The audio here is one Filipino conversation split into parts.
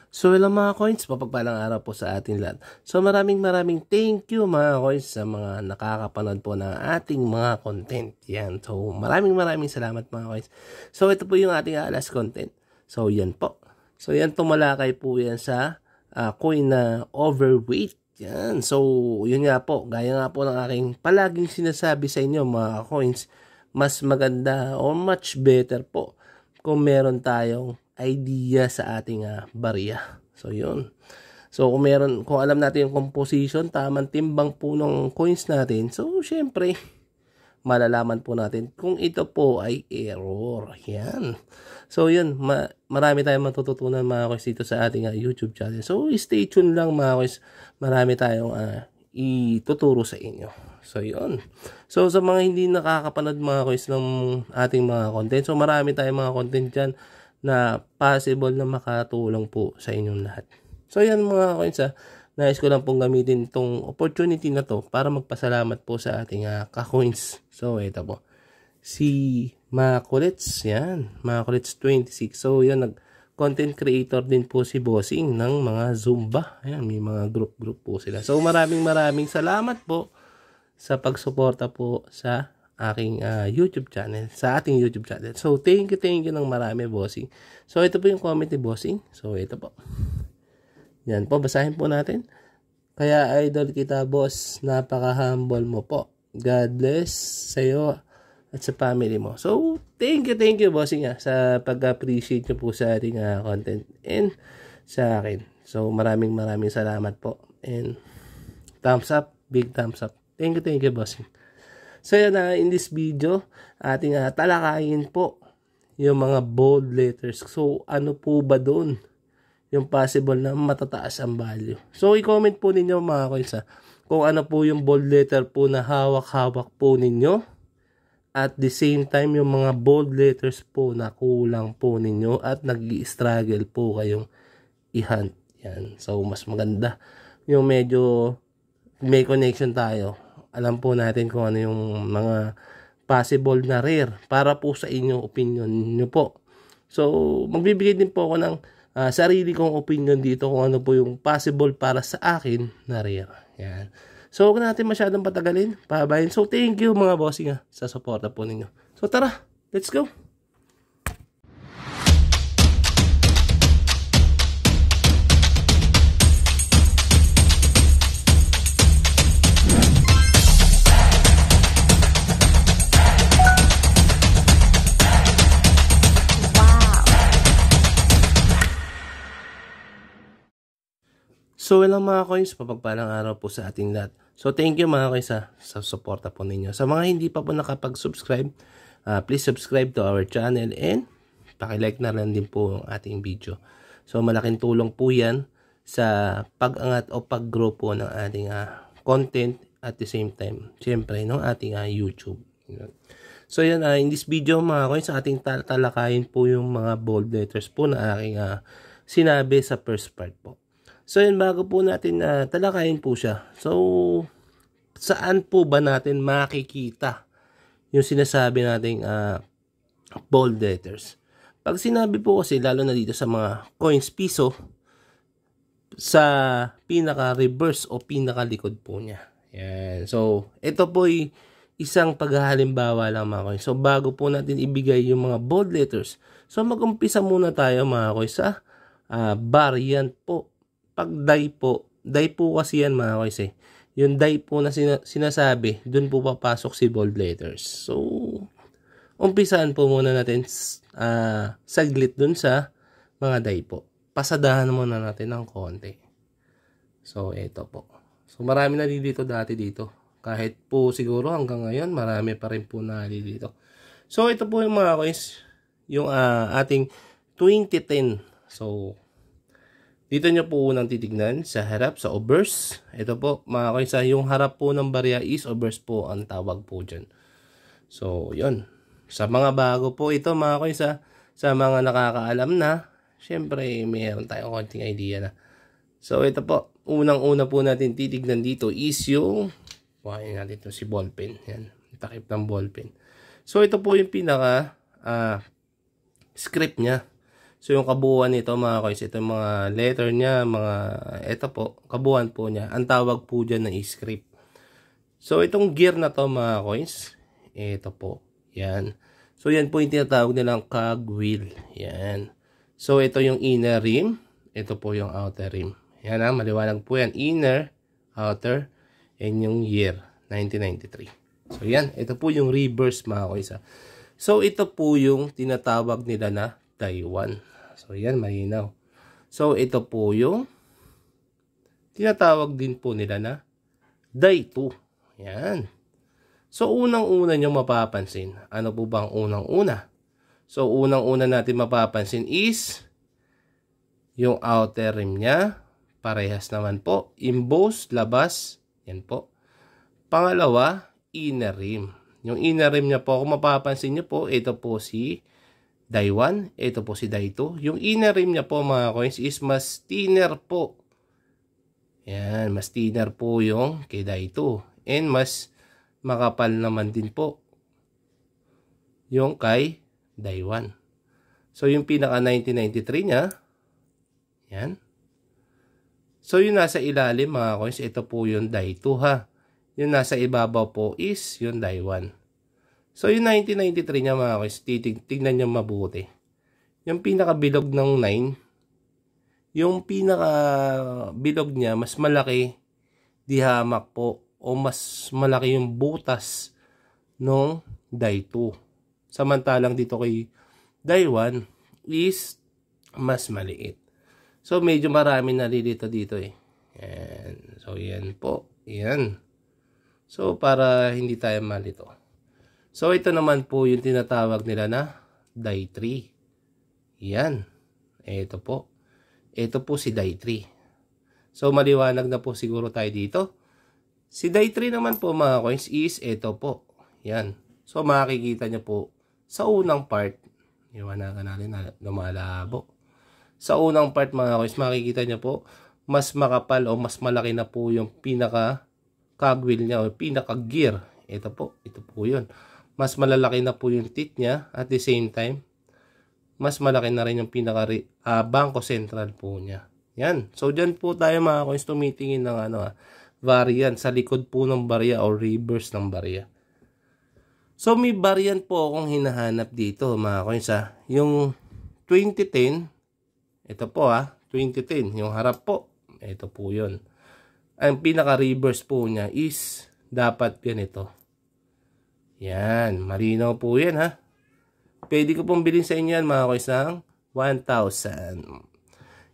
So ilang mga coins, mapagpalang araw po sa ating lahat. So maraming thank you mga coins sa mga nakakapanood po ng ating mga content. Yan. So maraming salamat mga coins. So ito po yung ating last content. So yan po. So yan, tumalakay po yan sa coin na overweight. Yan. So yun nga po, gaya nga po ng aking palaging sinasabi sa inyo mga coins, mas maganda o much better po kung meron tayong idea sa ating barya. So yun. So kung alam natin yung composition, tamang timbang po ng coins natin, so syempre malalaman po natin kung ito po ay error. Yan. So yun, marami tayong matututunan mga coins dito sa ating YouTube channel. So stay tuned lang mga coins. Marami tayong ituturo sa inyo. So yun. So sa mga hindi nakakapanood mga coins ng ating mga content, so marami tayong mga content dyan na possible na makatulong po sa inyong lahat. So yan mga coins, nais ko lang pong gamitin itong opportunity na to para magpasalamat po sa ating ka-coins. So ito po, si Makulits, yan, Makulits 26. So yan, content creator din po si Bossing ng mga Zumba. Ayan, may mga group po sila. So maraming salamat po sa pagsuporta po sa aking YouTube channel, sa ating YouTube channel. So thank you ng marami, Bossing. So ito po yung comment ni Bossing. So ito po. Yan po, basahin po natin. Kaya idol kita, boss, napaka-humble mo po. God bless sa iyo at sa family mo. So thank you Bossing sa pag-appreciate nyo po sa ating content and sa akin. So maraming salamat po. And thumbs up, big thumbs up. Thank you Bossing. So yan, in this video, ating talakayin po yung mga bold letters. So ano po ba doon yung possible na matataas ang value? So i-comment po ninyo mga coins kung ano po yung bold letter po na hawak-hawak po ninyo. At the same time, yung mga bold letters po na kulang po ninyo at nag-i-struggle po kayong i-hunt. Yan. So mas maganda yung medyo may connection tayo. Alam po natin kung ano yung mga possible na rare para po sa inyong opinion nyo po. So, magbibigay din po ako ng sarili kong opinion dito kung ano po yung possible para sa akin na rare. Yan. So, huwag natin masyadong patagalin, pabayin. So, thank you mga bossing sa suporta po ninyo. So, tara, let's go! So ilang mga coins, papagpalang araw po sa ating lahat. So thank you mga coins sa suporta po ninyo. Sa mga hindi pa po nakapag-subscribe, please subscribe to our channel and paki-like na lang din po ang ating video. So malaking tulong po yan sa pag-angat o pag-grow po ng ating content at the same time, syempre, ng ating YouTube. So yan, in this video mga coins, sa ating talakayin po yung mga bold letters po na aking sinabi sa first part po. So yun, bago po natin talakayin po siya. So saan po ba natin makikita yung sinasabi nating bold letters? Pag sinabi po kasi, lalo na dito sa mga coins piso, sa pinaka-reverse o pinaka-likod po niya. Yan. So ito po ay isang paghahalimbawa lang mga coins. So bago po natin ibigay yung mga bold letters, so mag-umpisa muna tayo mga coins sa variant po. Pag die po kasi yan mga coins yung die po na sinasabi, dun po papasok si bold letters. So umpisaan po muna natin saglit dun sa mga die po. Pasadahan muna natin ng konti. So ito po. So marami na dito dati dito. Kahit po siguro hanggang ngayon marami pa rin po na dito. So ito po yung mga coins, yung ating 2010. So dito nyo po unang titignan sa harap, sa obverse. Ito po mga coins, yung harap po ng barya is obverse po ang tawag po dyan. So yun. Sa mga bago po ito mga coins, sa mga nakakaalam na, syempre mayroon tayong konting idea na. So ito po, unang-una po natin titignan dito is yung, buhayin natin ito si ballpen. Yan, takip ng ballpen. So ito po yung pinaka script niya. So yung kabuuan nito mga coins, ito yung mga letter niya, ito po, kabuuan po niya. Ang tawag po dyan na script. So itong gear na to mga coins, ito po, yan. So yan po yung tinatawag nilang cogwheel, yan. So ito yung inner rim, ito po yung outer rim. Yan maliwanag po yan, inner, outer, and yung year, 1993. So yan, ito po yung reverse mga coins. So ito po yung tinatawag nila na die 1. So yan, malinaw. So ito po yung tinatawag din po nila na die 2. Yan. So unang-una nyo mapapansin. Ano po bang unang-una? So unang-una natin mapapansin is yung outer rim niya. Parehas naman po. Embossed, labas. Yan po. Pangalawa, inner rim. Yung inner rim niya po, kung mapapansin nyo po, ito po si die 1, ito po si die 2. Yung inner rim niya po mga coins is mas thinner po. Yan, mas thinner po yung kay die 2. And mas makapal naman din po yung kay die 1. So yung pinaka 1993 niya, yan. So yung nasa ilalim mga coins, ito po yung die 2 ha. Yung nasa ibabaw po is yung die 1. So yung 1993 niya mga coins, tignan nyo mabuti. Yung pinakabilog ng 9, yung pinakabilog niya mas malaki di hamak po o mas malaki yung butas nung die 2. Samantalang dito kay die 1 is mas maliit. So medyo marami nalilito dito eh. Yan. So yan po. Yan. So para hindi tayo malito. So ito naman po yung tinatawag nila na die 3. Yan. Ito po. Ito po si die 3. So maliwanag na po siguro tayo dito. Si die 3 naman po mga coins is ito po. Yan. So makikita nyo po sa unang part. Iwanagan natin na lumalabo. Sa unang part mga coins makikita nyo po mas makapal o mas malaki na po yung pinaka cogwheel niya o pinaka gear. Ito po yun. Mas malalaki na po yung teeth niya at the same time mas malaki na rin yung pinaka bangko central po niya. Yan. So dyan po tayo mga coins tumitingin ng variant sa likod po ng barya o reverse ng barya. So may variant po akong hinahanap dito mga coins yung 2010, ito po 2010, yung harap po, ito po yun. Ang pinaka reverse po niya is dapat ganito. Yan, malinaw po yan Pwede ko pong bilhin sa inyo yan mga coins ng 1,000.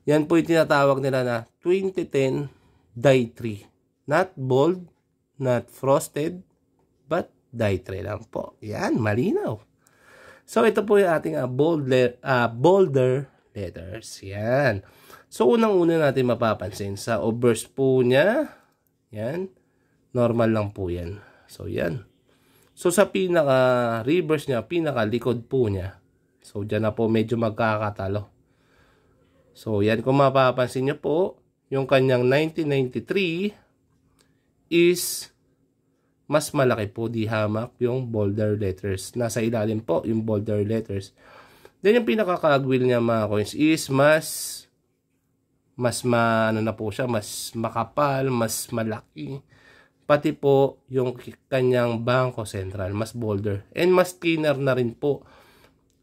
Yan po yung tinatawag nila na 2010 die 3. Not bold, not frosted, but die 3 lang po. Yan, malinaw. So ito po yung ating bolder letters. Yan. So unang-una natin mapapansin sa obverse po niya. Yan. Normal lang po yan. So yan. So sa pinaka reverse niya, pinaka likod po niya. So dyan na po medyo magkakatalo. So yan, kung mapapansin niyo po, yung kanyang 1993 is mas malaki po di hamak yung bolder letters. Nasa ilalim po yung bolder letters. Then yung pinaka-cogwheel niya mga coins is mas na po siya, mas makapal, mas malaki. Pati po yung kanyang bangko central, mas bolder. And mas thinner na rin po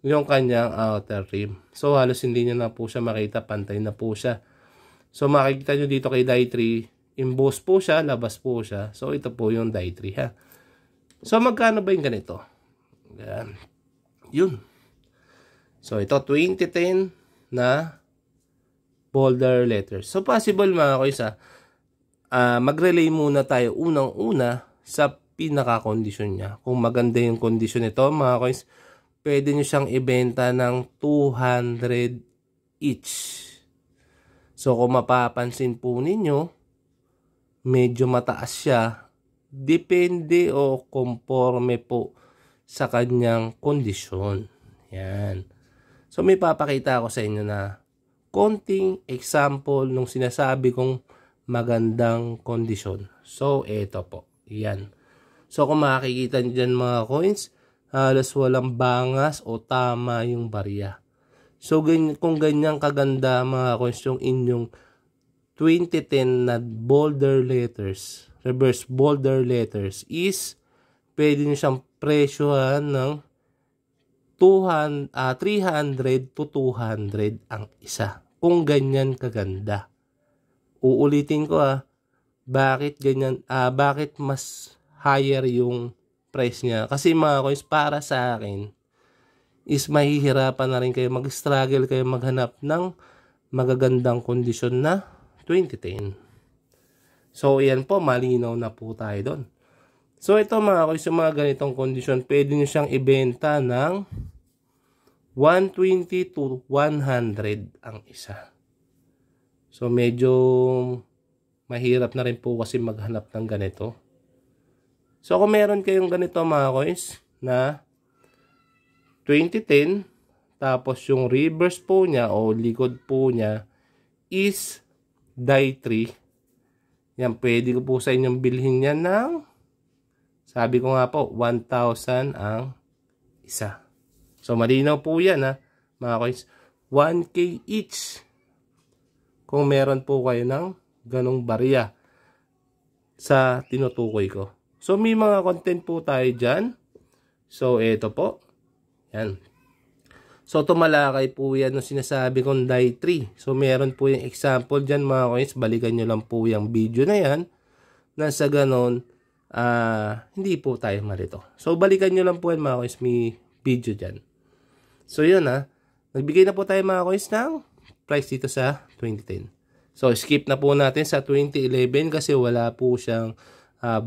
yung kanyang outer rim. So halos hindi nyo na po siya makita, pantay na po siya. So makikita nyo dito kay die 3, emboss po siya, labas po siya. So ito po yung die 3 So magkano ba yung ganito? Yan. Yun. So ito 2010 na bolder letters. So possible mga coins mag-relay muna tayo unang-una sa pinaka-kondisyon niya. Kung maganda yung kondisyon nito mga coins, pwede nyo siyang ibenta ng 200 each. So kung mapapansin po ninyo, medyo mataas siya. Depende o conforme po sa kanyang kondisyon. Yan. So may papakita ako sa inyo na konting example nung sinasabi kong magandang kondisyon. So ito po. Yan. So kung makikita nyo dyan mga coins, halos walang bangas o tama yung barya. So, kung ganyan kaganda mga coins yung inyong 2010 na bolder letters, reverse bolder letters, is pwede nyo siyang presyohan ng 300 to 200 ang isa. Kung ganyan kaganda. Uulitin ko bakit ganyan, bakit mas higher yung price niya? Kasi mga coins, para sa akin is mahihirapan na rin kayo, mag-struggle kayo maghanap ng magagandang kondisyon na 2010. So, yan po, malinaw na po tayo doon. So, ito mga coins, yung mga ganitong kondisyon, pwede nyo siyang ibenta ng 120 to 100 ang isa. So, medyo mahirap na rin po kasi maghanap ng ganito. So, kung meron kayong ganito mga coins na 2010, tapos yung reverse po niya o likod po niya is die 3. Yan, pwede ko po sa inyong bilhin yan ng, sabi ko nga po, 1,000 ang isa. So, malinaw po yan mga coins. 1K each. Kung meron po kayo ng ganong barya sa tinutukoy ko. So, may mga content po tayo dyan. So, ito po. Yan. So, tumalakay po yan ng sinasabi kong die 3. So, meron po yung example dyan mga coins. Balikan nyo lang po yung video na yan. Nasa ganon, hindi po tayo malito. So, balikan nyo lang po yan mga coins. May video dyan. So, yun nagbigay na po tayo mga coins ng price dito sa 2010. So, skip na po natin sa 2011 kasi wala po siyang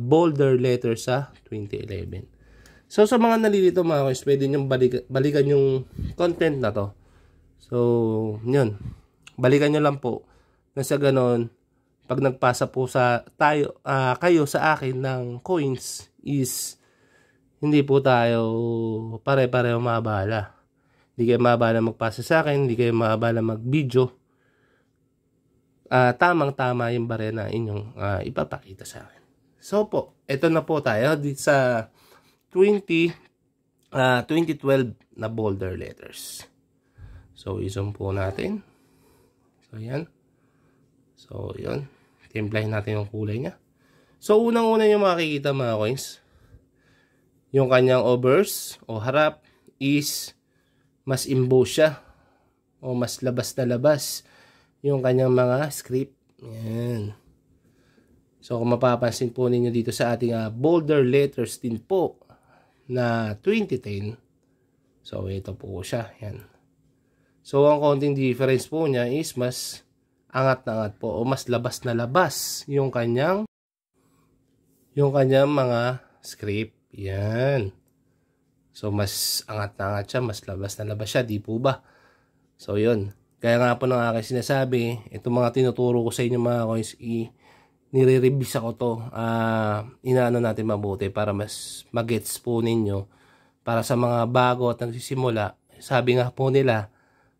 bolder letter sa 2011. So, sa mga nalilito mga coins, pwede nyo balikan yung content na to. So, yun. Balikan nyo lang po. Nasa ganon, pag nagpasa po kayo sa akin ng coins is hindi po tayo pare-pareho maabala. Hindi kayo maabala magpasa sa akin, hindi kayo maabala mag-video. Tamang-tama yung barya na inyong ipapakita sa akin. So po, ito na po tayo dito sa 2012 na bolder letters. So, i-zoom po natin. So, yan. So, yun. Timplahin natin yung kulay niya. So, unang-una yung makikita mga coins, yung kanyang obverse o harap is mas emboss siya o mas labas na labas yung kanyang mga script. Yan. So, kung mapapansin po ninyo dito sa ating bolder letters din po na 2010. So, ito po siya. Yan. So, ang konting difference po niya is mas angat na angat po o mas labas na labas yung kanyang mga script. Yan. So, mas angat na angat siya, mas labas na labas siya, di po ba? So, yun. Kaya nga po ng aking sinasabi, itong mga tinuturo ko sa inyo mga coins, nire-revise ako to. Inaano natin mabuti para mas magets po ninyo. Para sa mga bago at nagsisimula, sabi nga po nila,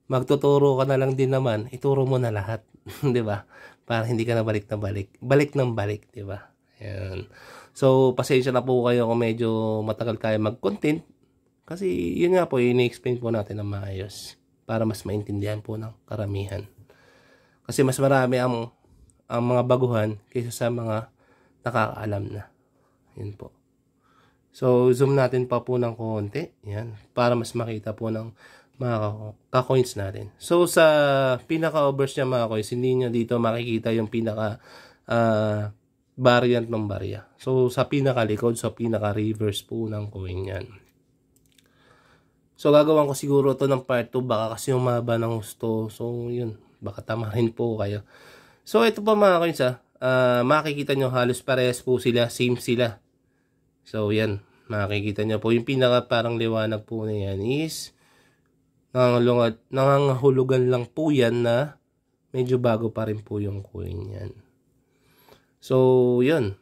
magtuturo ka na lang din naman, ituro mo na lahat. Di ba? Para hindi ka na balik na balik. Balik ng balik, di ba? Yan. So, pasensya na po kayo kung medyo matagal tayo mag-content. Kasi yun nga po, ini-explain po natin ng maayos para mas maintindihan po ng karamihan. Kasi mas marami ang mga baguhan kaysa sa mga nakakaalam na. Yun po. So, zoom natin pa po ng konti. Yan. Para mas makita po ng mga ka-coins natin. So, sa pinaka-overs niya mga coins, hindi nyo dito makikita yung pinaka variant ng barya. So, sa pinaka-likod, sa pinaka-reverse po ng coin yan. So, gagawin ko siguro to ng part 2. Baka kasi umaba ng gusto. So, yun. Baka tamarin po kayo. So, ito pa mga coins makikita nyo halos parehas po sila. Same sila. So, yan. Makikita nyo po. Yung pinaka parang liwanag po na yan is nangangahulugan lang po yan na medyo bago pa rin po yung coin yan. So, yun.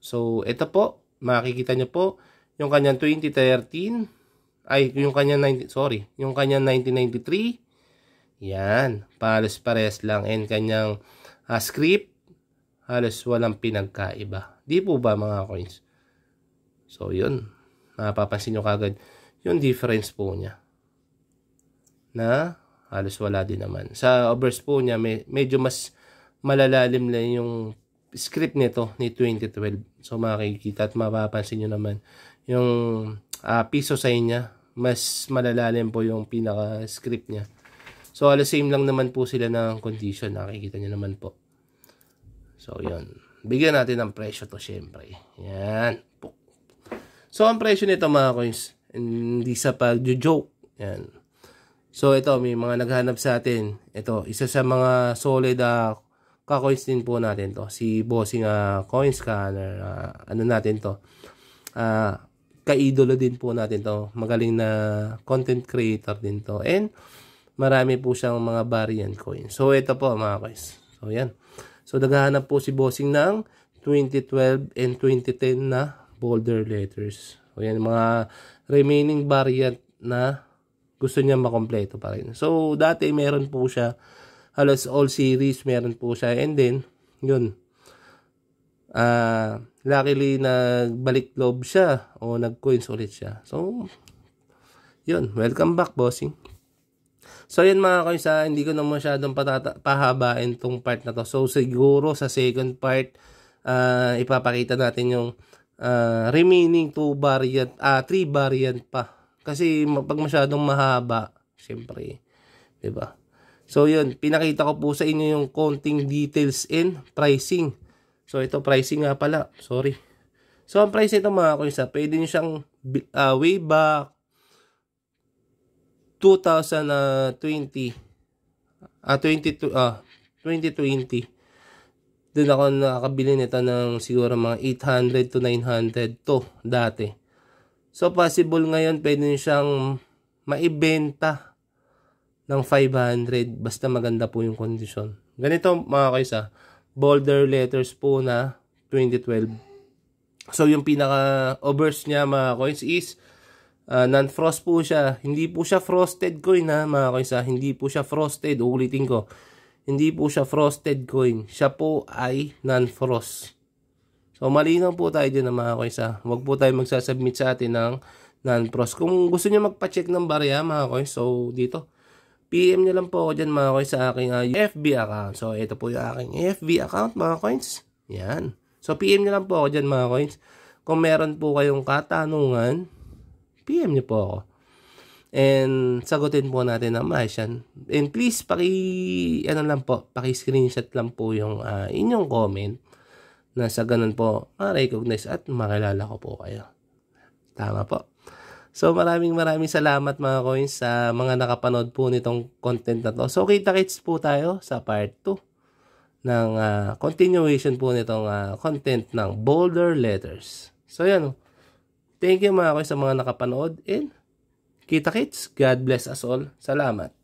So, ito po. Makikita nyo po yung kanyang 2013. Ay, yung kanyang 1993. Yan. Halos parehas lang. And kanyang script. Halos walang pinagkaiba. Di po ba mga coins? So, yun. Napapansin nyo kagad yung difference po niya. Na halos wala din naman. Sa obverse po niya, medyo mas malalalim lang yung script nito ni 2012. So makikita at mapapansin nyo naman yung piso sign niya, mas malalalim po yung pinaka script niya. So halos same lang naman po sila ng condition, nakikita nyo naman po. So yun, bigyan natin ng presyo to syempre. Yan. So ang presyo nito mga coins, hindi sa pag-joke. Yan. So ito, may mga naghanap sa atin. Ito, isa sa mga solid ka-coins din po natin to. Si Bossing Coin Scanner. Ano natin to? Ka-idolo din po natin to. Magaling na content creator din to. And marami po siyang mga variant coins. So ito po mga coins. So yan. So naghahanap po si Bossing ng 2012 and 2010 na bolder letters. So yan, mga remaining variant na gusto niya makompleto pa rin. So, dati meron po siya, halos all series meron po siya. And then, yun. Luckily, nagbalik loob siya o nag-coins ulit siya. So, yun. Welcome back, Bossing. So, yun mga coins, hindi ko na masyadong pahabain tong part na to. So, siguro sa second part, ipapakita natin yung remaining 3 variant pa. Kasi pag masyadong mahaba, syempre, 'di ba? So 'yun, pinakita ko po sa inyo yung konting details and pricing. So ito pricing nga pala, sorry. So ang price nito mga coins, pwede niyo siyang way back 2020 2020. Doon ako nakakabili nito ng siguro mga 800 to 900 to dati. So, possible ngayon, pwede nyo siyang maibenta ng 500. Basta maganda po yung kondisyon. Ganito mga kaisa, bolder letters po na 2012. So, yung pinaka-obverse niya mga coins is non-frost po siya. Hindi po siya frosted coin mga kaisa. Hindi po siya frosted. Ulitin ko. Hindi po siya frosted coin. Siya po ay non-frost. So, malinaw po tayo dyan mga coins. Huwag po tayo magsasubmit sa atin ng non-frost. Kung gusto nyo magpa-check ng barya mga coins, so dito, PM nyo lang po ako dyan mga coins sa aking FB account. So, ito po yung aking FB account mga coins. Yan. So, PM nyo lang po ako dyan mga coins. Kung meron po kayong katanungan, PM nyo po ako. And sagutin po natin ang maayos yan. And please, paki-screenshot lang po yung inyong comment. Na sa ganun po, ma-recognize at makilala ko po kayo. Tama po. So, maraming salamat mga coins sa mga nakapanood po nitong content na to. So, kita-kits po tayo sa part 2 ng continuation po nitong content ng bolder letters. So, yan. Thank you mga coins sa mga nakapanood and kita-kits. God bless us all. Salamat.